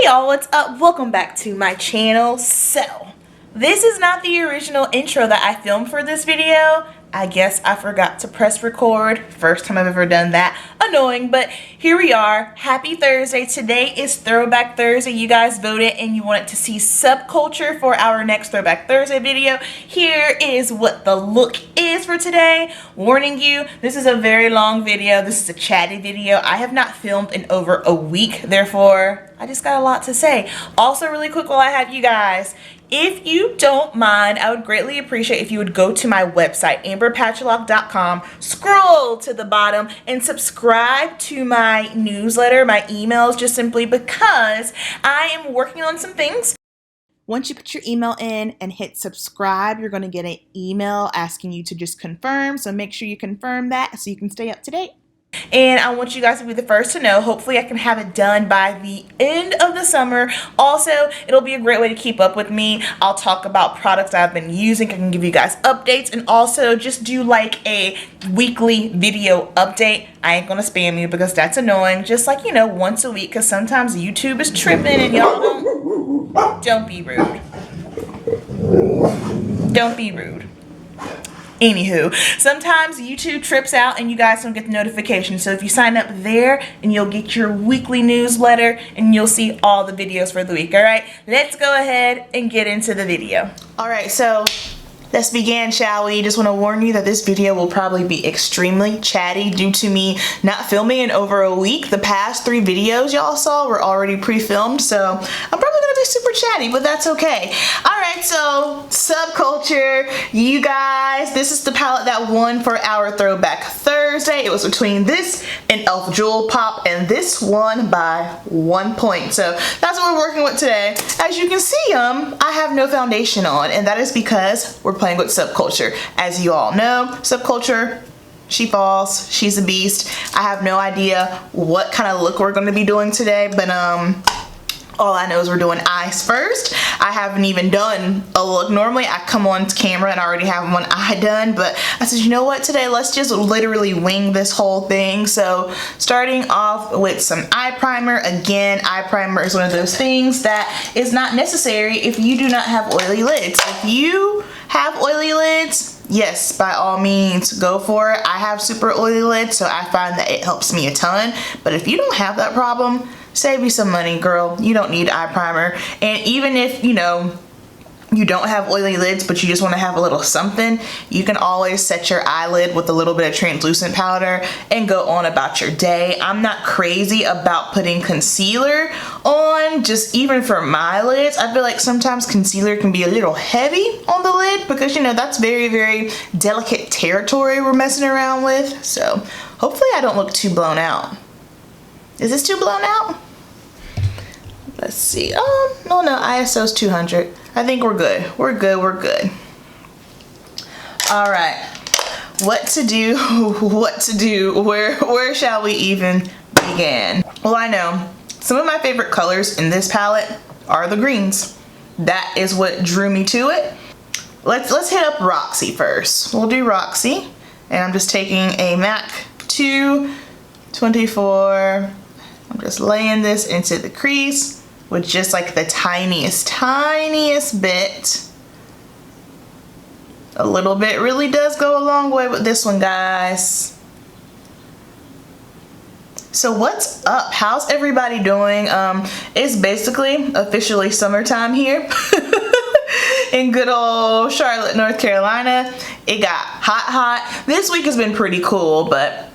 Hey y'all, what's up? Welcome back to my channel. So, this is not the original intro that I filmed for this video. I guess I forgot to press record. First time I've ever done that. Annoying, but here we are. Happy Thursday. Today is Throwback Thursday. You guys voted and you wanted to see Subculture for our next Throwback Thursday video. Here is what the look is for today. Warning you, this is a very long video. This is a chatty video. I have not filmed in over a week, therefore I just got a lot to say. Also, really quick while I have you guys, if you don't mind, I would greatly appreciate if you would go to my website, amberpatchlock.com, scroll to the bottom, and subscribe to my newsletter, my emails, just simply because I am working on some things. Once you put your email in and hit subscribe, you're going to get an email asking you to just confirm. So make sure you confirm that so you can stay up to date. And I want you guys to be the first to know. Hopefully I can have it done by the end of the summer. Also, it'll be a great way to keep up with me. I'll talk about products I've been using. I can give you guys updates and also just do like a weekly video update. I ain't gonna spam you because that's annoying. Just like, you know, once a week, because sometimes YouTube is tripping and y'all don't be rude. Don't be rude. Anywho, sometimes YouTube trips out and you guys don't get the notification. So if you sign up there, and you'll get your weekly newsletter and you'll see all the videos for the week. All right, let's go ahead and get into the video. All right, so let's begin, shall we? Just want to warn you that this video will probably be extremely chatty due to me not filming in over a week. The past 3 videos y'all saw were already pre-filmed, so I'm probably gonna be super chatty, but that's okay. All right, so Subculture, you guys, this is the palette that won for our Throwback Thursday. It was between this and Elf Jewel Pop, and this won by 1 point. So that's what we're working with today. As you can see, I have no foundation on, and that is because we're playing with Subculture. As you all know, Subculture, she falls, she's a beast. I have no idea what kind of look we're going to be doing today, but all I know is we're doing eyes first. I haven't even done a look. Normally I come on camera and I already have one eye done, but I said, you know what, today let's just literally wing this whole thing. So starting off with some eye primer. Again, eye primer is one of those things that is not necessary if you do not have oily lids. If you have oily lids, yes, by all means, go for it. I have super oily lids, so I find that it helps me a ton. But if you don't have that problem, save you some money, girl. You don't need eye primer. And even if, you know, you don't have oily lids, but you just want to have a little something, you can always set your eyelid with a little bit of translucent powder and go on about your day. I'm not crazy about putting concealer on, just even for my lids. I feel like sometimes concealer can be a little heavy on the lid because, you know, that's very, very delicate territory we're messing around with. So hopefully I don't look too blown out. Is this too blown out? Let's see. No, ISO's 200. I think we're good. We're good. We're good. All right. What to do? What to do? Where shall we even begin? Well, I know some of my favorite colors in this palette are the greens. That is what drew me to it. Let's hit up Roxy first. We'll do Roxy, and I'm just taking a MAC 224. I'm just laying this into the crease with just like the tiniest bit. A little bit really does go a long way with this one, guys. So what's up? How's everybody doing? It's basically officially summertime here in good old Charlotte, North Carolina. It got hot. This week has been pretty cool, but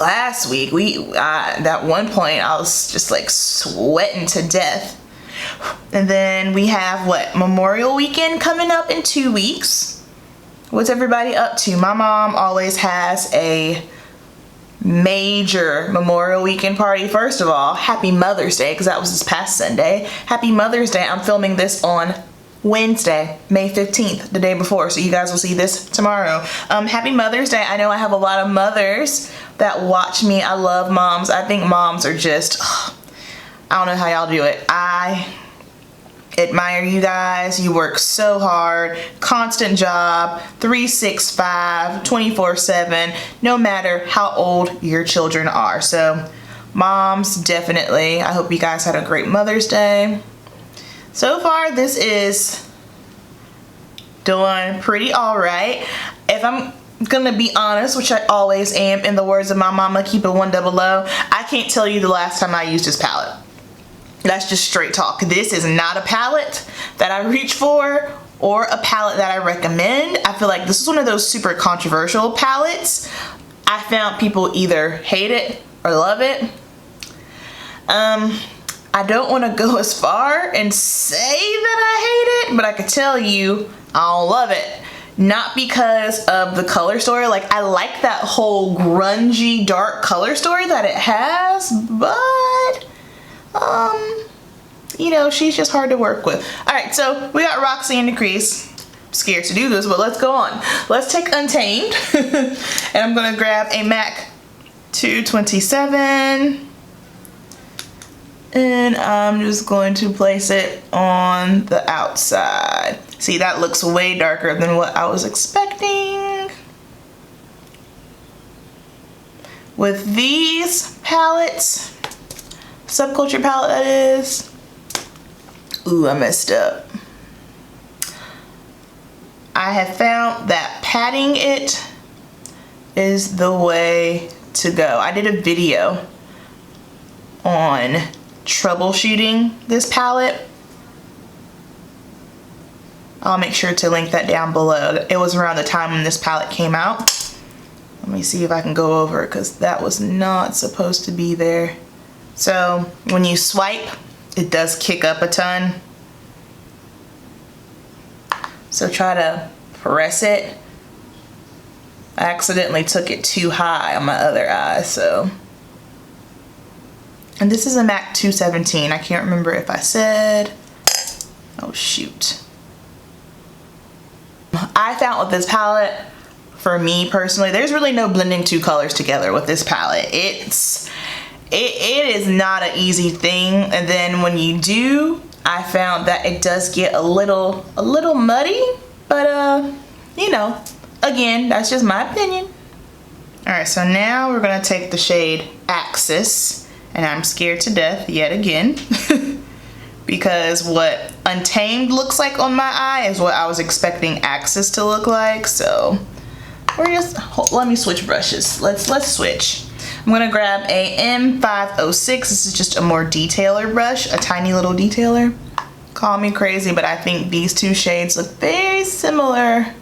last week, at one point, I was just like sweating to death. And then we have what, Memorial Weekend coming up in 2 weeks. What's everybody up to? My mom always has a major Memorial Weekend party. First of all, happy Mother's Day, because that was this past Sunday. Happy Mother's Day. I'm filming this on Wednesday, May 15th, the day before, so you guys will see this tomorrow. Happy Mother's Day. I know I have a lot of mothers that watch me. I love moms. I think moms are just, I don't know how y'all do it. I admire you guys. You work so hard, constant job, 365, 24/7, no matter how old your children are. So Moms, definitely. I hope you guys had a great Mother's Day. So far, this is doing pretty all right. If I'm gonna be honest, which I always am, in the words of my mama, keep it 100, I can't tell you the last time I used this palette. That's just straight talk. This is not a palette that I reach for or a palette that I recommend. I feel like this is one of those super controversial palettes. I found people either hate it or love it. I don't want to go as far and say that I hate it, but I could tell you I don't love it. Not because of the color story. Like, I like that whole grungy dark color story that it has, but you know, she's just hard to work with. All right, so we got Roxy in the crease. I'm scared to do this, but let's go on. Let's take Untamed, and I'm gonna grab a MAC 227, and I'm just going to place it on the outside. See, that looks way darker than what I was expecting. With these palettes, Subculture palette that is, ooh, I messed up. I have found that patting it is the way to go. I did a video on troubleshooting this palette. I'll make sure to link that down below. It was around the time when this palette came out. Let me see if I can go over it, because that was not supposed to be there. So when you swipe, it does kick up a ton. So try to press it. I accidentally took it too high on my other eye, so. And this is a MAC 217. I can't remember if I said, oh shoot. I found with this palette, for me personally, there's really no blending two colors together with this palette. It is not an easy thing, and then when you do, I found that it does get a little muddy, but you know, again, that's just my opinion. All right, so now we're gonna take the shade Axis, and I'm scared to death yet again because what Untamed looks like on my eye is what I was expecting Axis to look like. So we're just, let me switch brushes. Let's switch. I'm gonna grab a M506. This is just a more detailer brush, a tiny little detailer. Call me crazy, but I think these two shades look very similar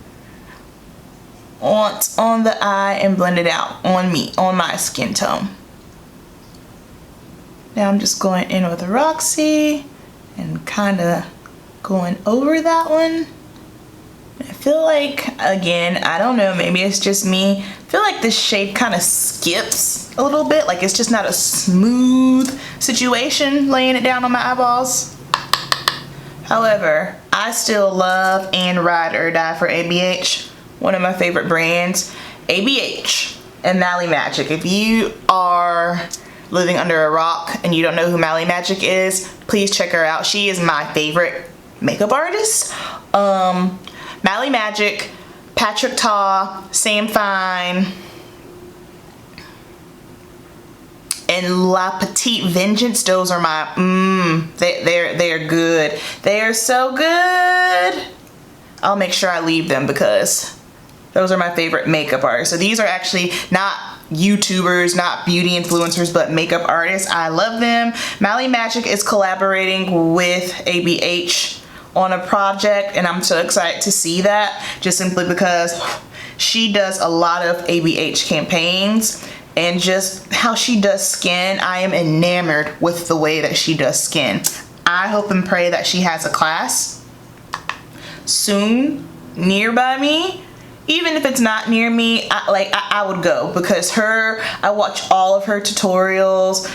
on the eye and blended out on me, on my skin tone. Now I'm just going in with Roxy and kind of going over that one. I feel like, again, I don't know, maybe it's just me. I feel like this shade kind of skips a little bit. Like, it's just not a smooth situation laying it down on my eyeballs. However, I still love and ride or die for ABH. One of my favorite brands, ABH and Mally Magic. If you are living under a rock and you don't know who Mally Magic is, please check her out. She is my favorite makeup artist. Mally Magic, Patrick Ta, Sam Fine, and La Petite Vengeance. Those are my, they're good. They are so good. I'll make sure I leave them because those are my favorite makeup artists. So these are actually not YouTubers, not beauty influencers, but makeup artists. I love them. Mally Magic is collaborating with ABH on a project, and I'm so excited to see that, just simply because she does a lot of ABH campaigns, and just how she does skin, I am enamored with the way that she does skin. I hope and pray that she has a class soon nearby me. Even if it's not near me, I would go, because I watch all of her tutorials.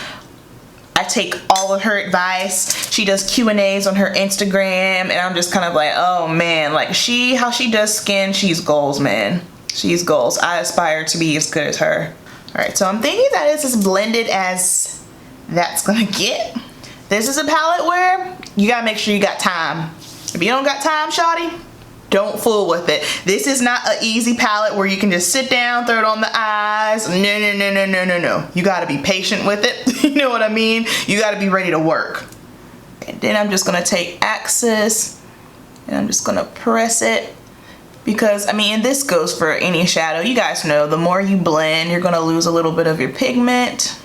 I take all of her advice. She does Q&As on her Instagram, and I'm just kind of like, oh man, like how she does skin, she's goals, man. She's goals. I aspire to be as good as her. All right, so I'm thinking that it's as blended as that's gonna get. This is a palette where you gotta make sure you got time. If you don't got time, shawty, Don't fool with it. This is not an easy palette where you can just sit down, throw it on the eyes. No, no, no, no, no, no, no. You gotta be patient with it. You know what I mean? You gotta be ready to work. And then I'm just gonna take Axis and I'm just gonna press it. Because, I mean, and this goes for any shadow. You guys know, the more you blend, you're gonna lose a little bit of your pigment.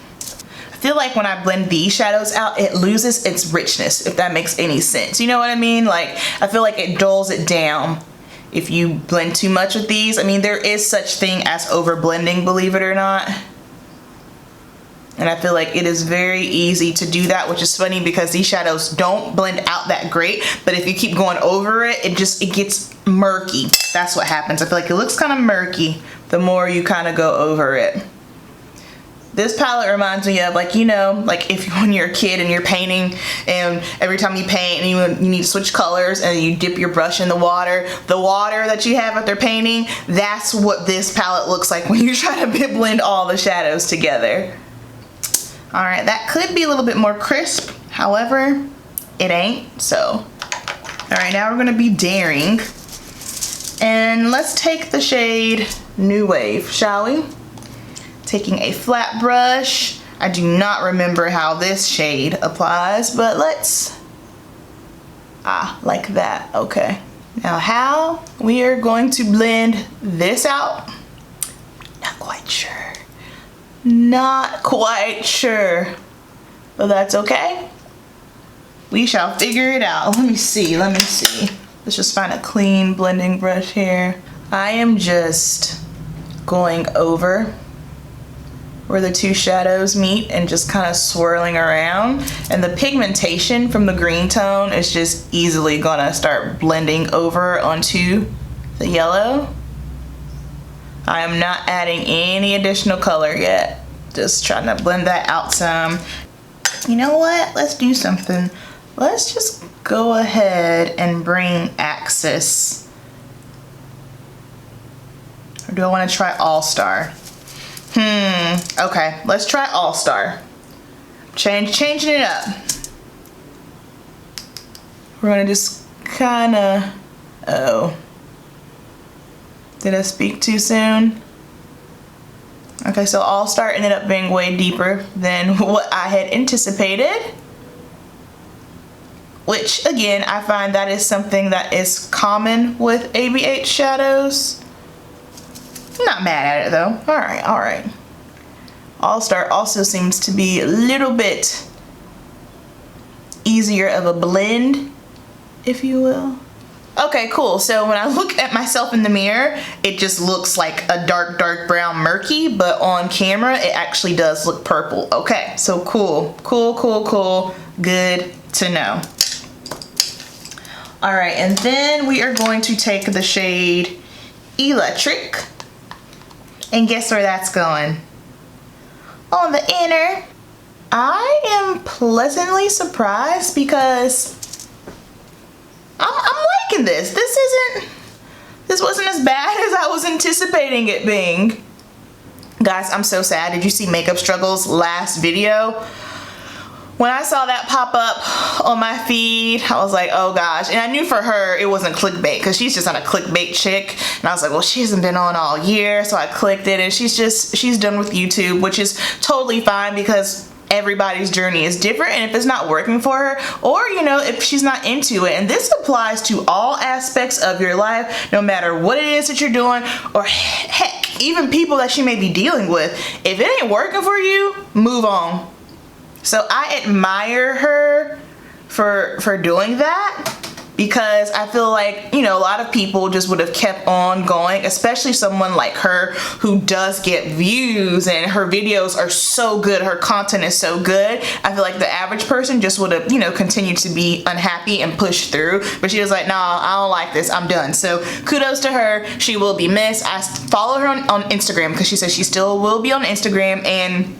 I feel like when I blend these shadows out, it loses its richness, if that makes any sense. You know what I mean? Like, I feel like it dulls it down if you blend too much with these. I mean, there is such thing as over blending, believe it or not. And I feel like it is very easy to do that, which is funny because these shadows don't blend out that great, but if you keep going over it, it gets murky. That's what happens. I feel like it looks kind of murky the more you kind of go over it. This palette reminds me of, like, you know, like when you're a kid and you're painting and every time you paint and you need to switch colors and you dip your brush in the water that you have after painting, that's what this palette looks like when you try to blend all the shadows together. All right, that could be a little bit more crisp. However, it ain't, so. All right, now we're gonna be daring. And let's take the shade New Wave, shall we? Taking a flat brush. I do not remember how this shade applies, but let's, like that, okay. Now how we are going to blend this out, not quite sure. Not quite sure, but that's okay. We shall figure it out. Let me see. Let's just find a clean blending brush here. I am just going over where the two shadows meet and just kind of swirling around. And the pigmentation from the green tone is just easily gonna start blending over onto the yellow. I am not adding any additional color yet. Just trying to blend that out some. You know what? Let's do something. Let's just go ahead and bring Axis. Or do I want to try All Star? Okay, let's try All Star. Changing it up. We're gonna just kinda, oh. Did I speak too soon? Okay, so All Star ended up being way deeper than what I had anticipated. Which, again, I find that is something that is common with ABH shadows. Not mad at it though. Alright, alright. All Star also seems to be a little bit easier of a blend, if you will. Okay, cool. So when I look at myself in the mirror, it just looks like a dark brown murky, but on camera, it actually does look purple. Okay, so cool. Cool. Good to know. All right, and then we are going to take the shade Electric. And guess where that's going? On the inner. I am pleasantly surprised because I'm liking this. This wasn't as bad as I was anticipating it being. Guys, I'm so sad. Did you see Makeup Struggles' last video? When I saw that pop up on my feed, I was like, oh gosh. And I knew for her it wasn't clickbait because she's just not a clickbait chick. And I was like, well, she hasn't been on all year. So I clicked it and she's done with YouTube, which is totally fine because everybody's journey is different, and if it's not working for her, or you know, if she's not into it, and this applies to all aspects of your life, no matter what it is that you're doing, or heck, even people that she may be dealing with, if it ain't working for you, move on. So I admire her for doing that, because I feel like, you know, a lot of people just would have kept on going, especially someone like her who does get views and her videos are so good, her content is so good. I feel like the average person just would have, you know, continued to be unhappy and push through, but she was like, nah, I don't like this, I'm done. So kudos to her. She will be missed. I follow her on Instagram because she says she still will be on Instagram, and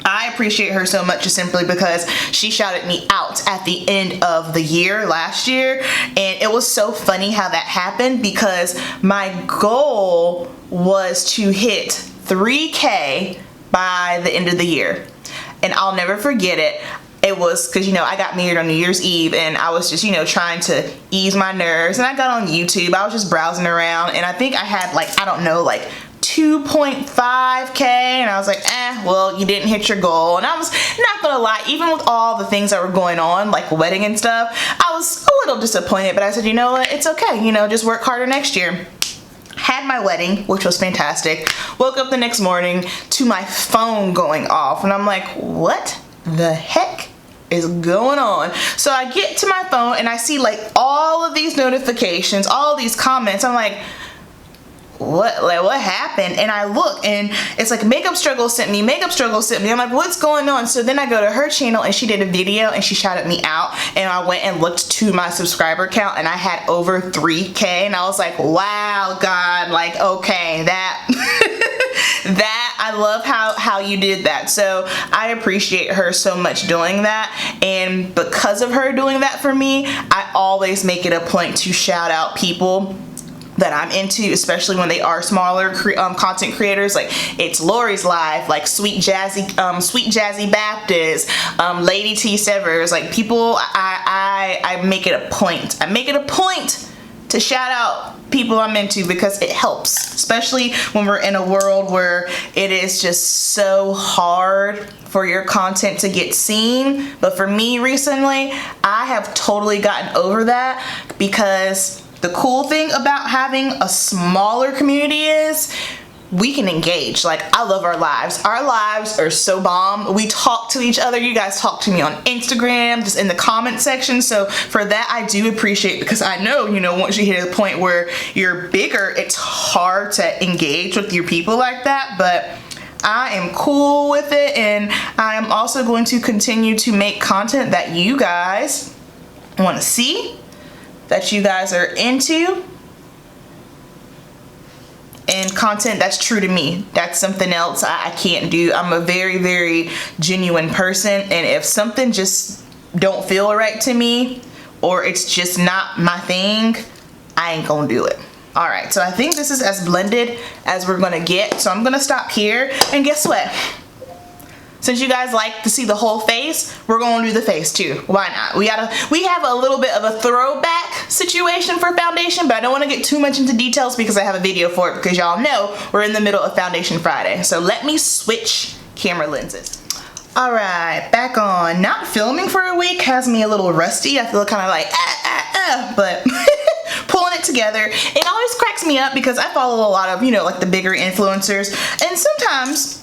I appreciate her so much just simply because she shouted me out at the end of the year last year, and it was so funny how that happened because my goal was to hit 3K by the end of the year, and I'll never forget it. it was because, you know, I got married on New Year's Eve and I was just, you know, trying to ease my nerves, and I got on YouTube. I was just browsing around, and I think I had like, I don't know, like 2.5K, and I was like, well, you didn't hit your goal. And I was not gonna lie, even with all the things that were going on, like wedding and stuff, I was a little disappointed, but I said, you know what, it's okay, you know, just work harder next year. Had my wedding, which was fantastic. Woke up the next morning to my phone going off, and I'm like, what the heck is going on? So I get to my phone and I see like all of these notifications, all of these comments. I'm like, what happened? And I look, and it's like Makeup Struggle sent me, Makeup Struggle sent me. I'm like, what's going on? So then I go to her channel, and she did a video and she shouted me out, and I went and looked to my subscriber count, and I had over 3K, and I was like, wow, God, like, okay, that that, I love how you did that. So I appreciate her so much doing that, and because of her doing that for me, I always make it a point to shout out people that I'm into, especially when they are smaller content creators. Like, it's Lori's Live, like Sweet Jazzy Baptist, Lady T Severs, like people, I make it a point. I make it a point to shout out people I'm into, because it helps, especially when we're in a world where it is just so hard for your content to get seen. But for me recently, I have totally gotten over that, because the cool thing about having a smaller community is we can engage. Like, I love our lives. Our lives are so bomb. We talk to each other. You guys talk to me on Instagram, just in the comment section. So for that, I do appreciate, because I know, you know, once you hit a point where you're bigger, it's hard to engage with your people like that. But I am cool with it, and I am also going to continue to make content that you guys want to see, that you guys are into, and content that's true to me. That's something else I can't do. I'm a very, very genuine person, and if something just don't feel right to me, or it's just not my thing, I ain't gonna do it. All right, so I think this is as blended as we're gonna get, so I'm gonna stop here, and guess what? Since you guys like to see the whole face, we're gonna do the face too. Why not? We have a little bit of a throwback situation for foundation, but I don't wanna get too much into details because I have a video for it, because y'all know we're in the middle of Foundation Friday. So let me switch camera lenses. All right, back on. Not filming for a week has me a little rusty. I feel kind of like, but pulling it together. It always cracks me up because I follow a lot of, you know, like the bigger influencers, and sometimes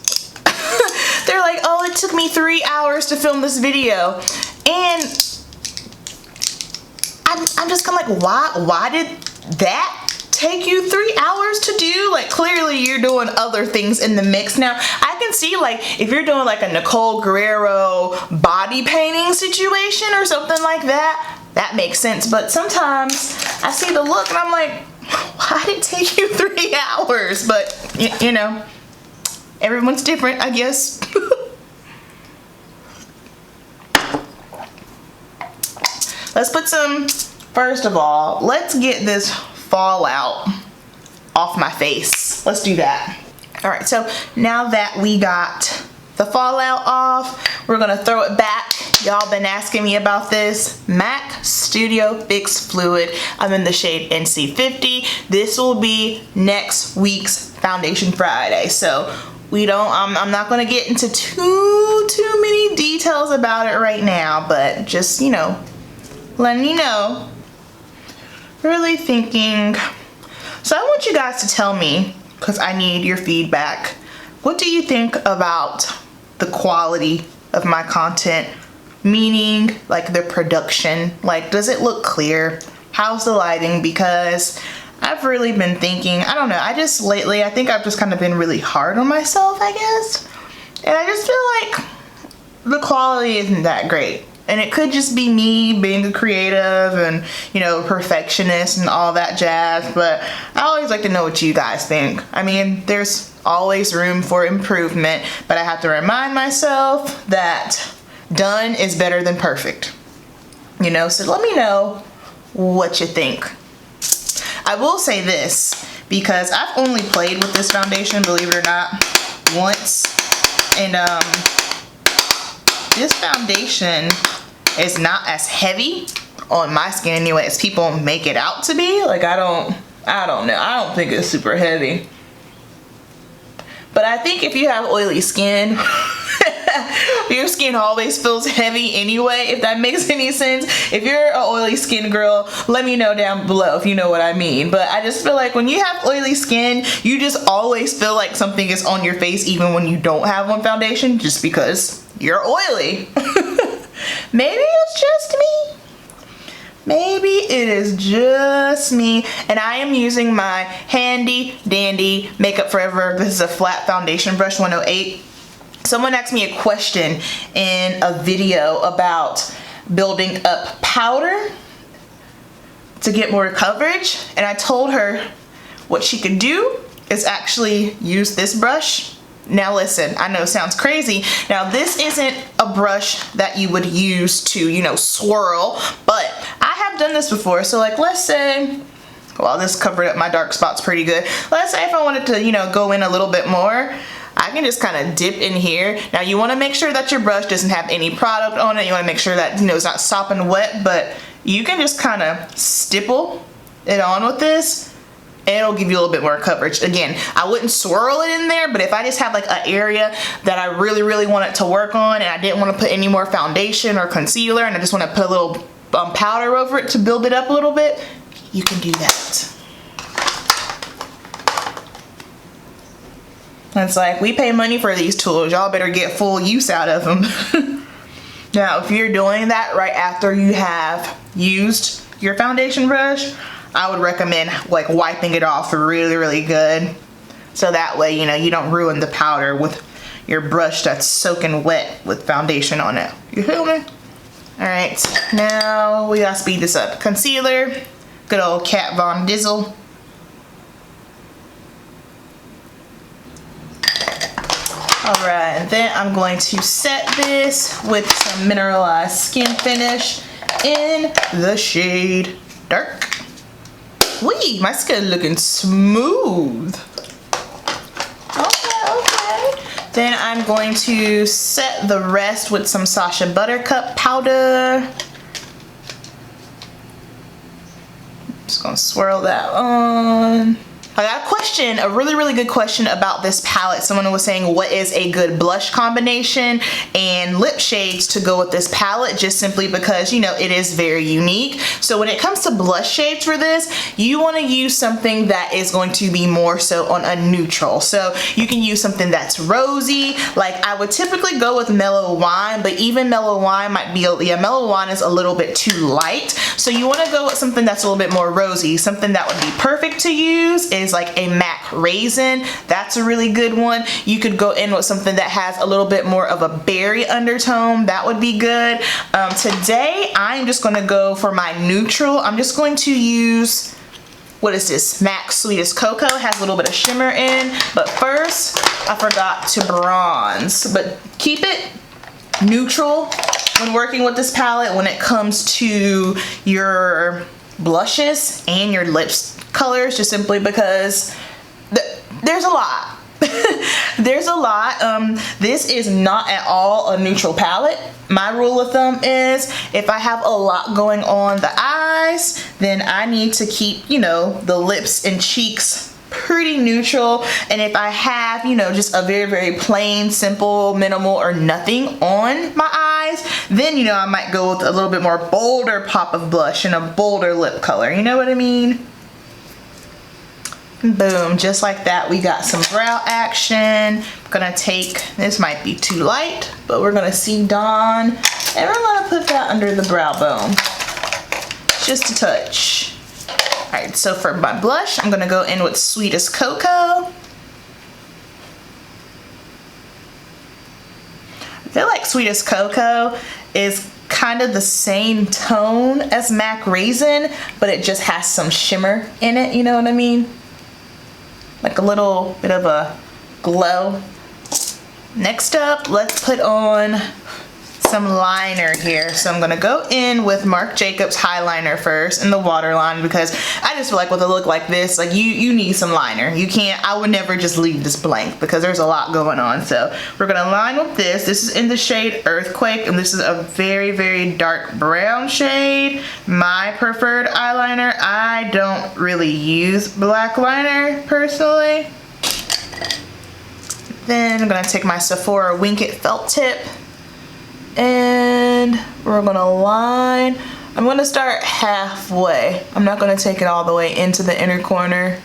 they're like, oh, it took me 3 hours to film this video, and I'm just kind of like, why did that take you 3 hours to do? Like, clearly you're doing other things in the mix. Now I can see, like, if you're doing like a Nicole Guerrero body painting situation or something like that, that makes sense. But sometimes I see the look and I'm like, why did it take you 3 hours? But you know, everyone's different, I guess. Let's put some, first of all, let's get this fallout off my face. Let's do that. All right, so now that we got the fallout off, we're gonna throw it back. Y'all been asking me about this MAC Studio Fix Fluid. I'm in the shade NC50. This will be next week's Foundation Friday. So I'm not gonna get into too many details about it right now, but just, you know, letting you know. Really thinking. So I want you guys to tell me, because I need your feedback. What do you think about the quality of my content? Meaning, like, the production. Like, does it look clear? How's the lighting? Because I've really been thinking, I don't know, lately, I think I've just kind of been really hard on myself, I guess. And I just feel like the quality isn't that great. And it could just be me being a creative and, you know, perfectionist and all that jazz, but I always like to know what you guys think. I mean, there's always room for improvement, but I have to remind myself that done is better than perfect. You know, so let me know what you think. I will say this, because I've only played with this foundation, believe it or not, once, and this foundation is not as heavy on my skin anyway as people make it out to be. Like, I don't know. I don't think it's super heavy. But I think if you have oily skin, your skin always feels heavy anyway, if that makes any sense. If you're an oily skin girl, let me know down below if you know what I mean. But I just feel like when you have oily skin, you just always feel like something is on your face even when you don't have on foundation, just because you're oily. Maybe it's just me. Maybe it is just me. And I am using my handy dandy Makeup Forever. This is a flat foundation brush, 108. Someone asked me a question in a video about building up powder to get more coverage. And I told her what she could do is actually use this brush. Now listen, I know it sounds crazy. Now this isn't a brush that you would use to, you know, swirl, but I have done this before. So like, let's say, well, this covered up my dark spots pretty good. Let's say if I wanted to, you know, go in a little bit more, I can just kind of dip in here. Now you want to make sure that your brush doesn't have any product on it. You want to make sure that, you know, it's not sopping wet, but you can just kind of stipple it on with this. It'll give you a little bit more coverage. Again, I wouldn't swirl it in there, but if I just have like an area that I really, really want it to work on and I didn't want to put any more foundation or concealer and I just want to put a little powder over it to build it up a little bit, you can do that. It's like, we pay money for these tools. Y'all better get full use out of them. Now, if you're doing that right after you have used your foundation brush, I would recommend like wiping it off really, really good. So that way, you know, you don't ruin the powder with your brush that's soaking wet with foundation on it. You feel me? All right, now we gotta speed this up. Concealer, good old Kat Von Dizzle. All right, then I'm going to set this with some mineralized skin finish in the shade Dark. Wee, my skin looking smooth. Okay. Then I'm going to set the rest with some Sacha Buttercup powder. Just gonna swirl that on. I got a question, a really, really good question about this palette. Someone was saying, what is a good blush combination and lip shades to go with this palette, just simply because, you know, it is very unique. So when it comes to blush shades for this, you want to use something that is going to be more so on a neutral. So you can use something that's rosy. Like I would typically go with Mellow Wine, but even Mellow Wine might be, yeah, Mellow Wine is a little bit too light. So you want to go with something that's a little bit more rosy. Something that would be perfect to use is like a MAC Raisin. That's a really good one. You could go in with something that has a little bit more of a berry undertone. That would be good. Today I'm just going to go for my neutral. I'm just going to use, what is this? MAC Sweetest Cocoa. Has a little bit of shimmer in, but first I forgot to bronze. But keep it neutral when working with this palette when it comes to your blushes and your lips colors, just simply because there's a lot. There's a lot. This is not at all a neutral palette. My rule of thumb is if I have a lot going on the eyes, then I need to keep, you know, the lips and cheeks pretty neutral. And if I have, you know, just a very, very plain, simple, minimal or nothing on my eyes, then, you know, I might go with a little bit more bolder pop of blush and a bolder lip color. You know what I mean? Boom, just like that, we got some brow action. I'm gonna take, this might be too light, but we're gonna see Dawn, and we're gonna put that under the brow bone, just a touch. All right, so for my blush, I'm gonna go in with Sweetest Cocoa. I feel like Sweetest Cocoa is kind of the same tone as MAC Raisin, but it just has some shimmer in it, you know what I mean? Like a little bit of a glow. Next up, let's put on some liner here. So I'm gonna go in with Marc Jacobs High liner first in the waterline, because I just feel like with a look like this, like you need some liner. You can't, I would never just leave this blank because there's a lot going on. So we're gonna line with this. This is in the shade Earthquake, and this is a very, very dark brown shade. My preferred eyeliner. I don't really use black liner personally. Then I'm gonna take my Sephora Wink It felt tip, and we're gonna line. I'm gonna start halfway. I'm not gonna take it all the way into the inner corner.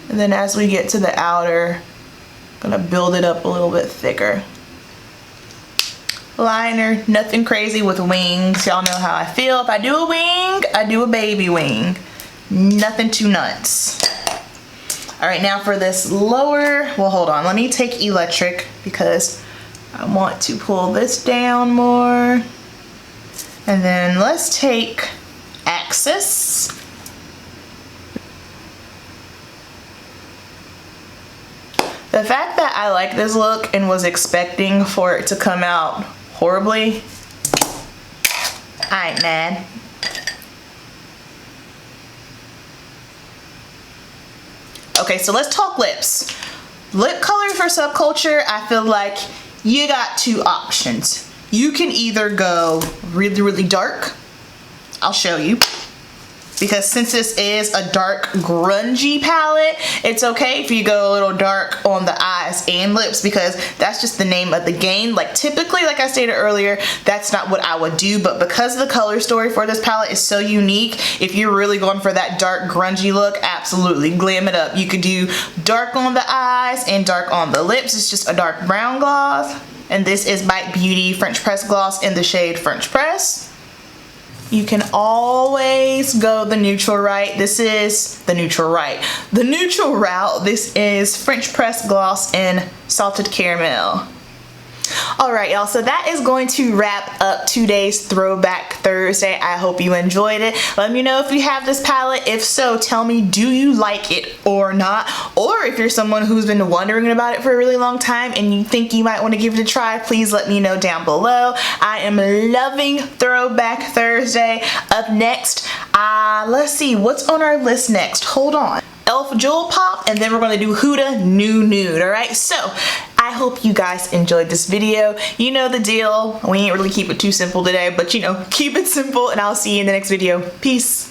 And then as we get to the outer, I'm gonna build it up a little bit thicker. Liner, nothing crazy with wings. Y'all know how I feel. If I do a wing, I do a baby wing. Nothing too nuts. All right, now for this lower, well, hold on. Let me take electric because I want to pull this down more. And then let's take Axis. The fact that I like this look and was expecting for it to come out horribly, I ain't mad. Okay, so let's talk lips. Lip color for Subculture, I feel like you got two options. You can either go really, really dark. I'll show you. Because since this is a dark grungy palette, it's okay if you go a little dark on the eyes and lips, because that's just the name of the game. Like typically, like I stated earlier, that's not what I would do, but because the color story for this palette is so unique, if you're really going for that dark grungy look, absolutely glam it up. You could do dark on the eyes and dark on the lips. It's just a dark brown gloss, and this is Bite Beauty French Press Gloss in the shade French Press. You can always go the neutral right. This is the neutral right. The neutral route, this is French Press Gloss in Salted Caramel. All right, y'all, so that is going to wrap up today's Throwback Thursday. I hope you enjoyed it. Let me know if you have this palette. If so, tell me, do you like it or not? Or if you're someone who's been wondering about it for a really long time and you think you might want to give it a try, please let me know down below. I am loving Throwback Thursday. Up next, let's see, what's on our list next? Hold on. Elf Jewel Pop, and then we're going to do Huda New Nude. All right, so I hope you guys enjoyed this video. You know the deal. We ain't really keep it too simple today, but you know, keep it simple, and I'll see you in the next video. Peace.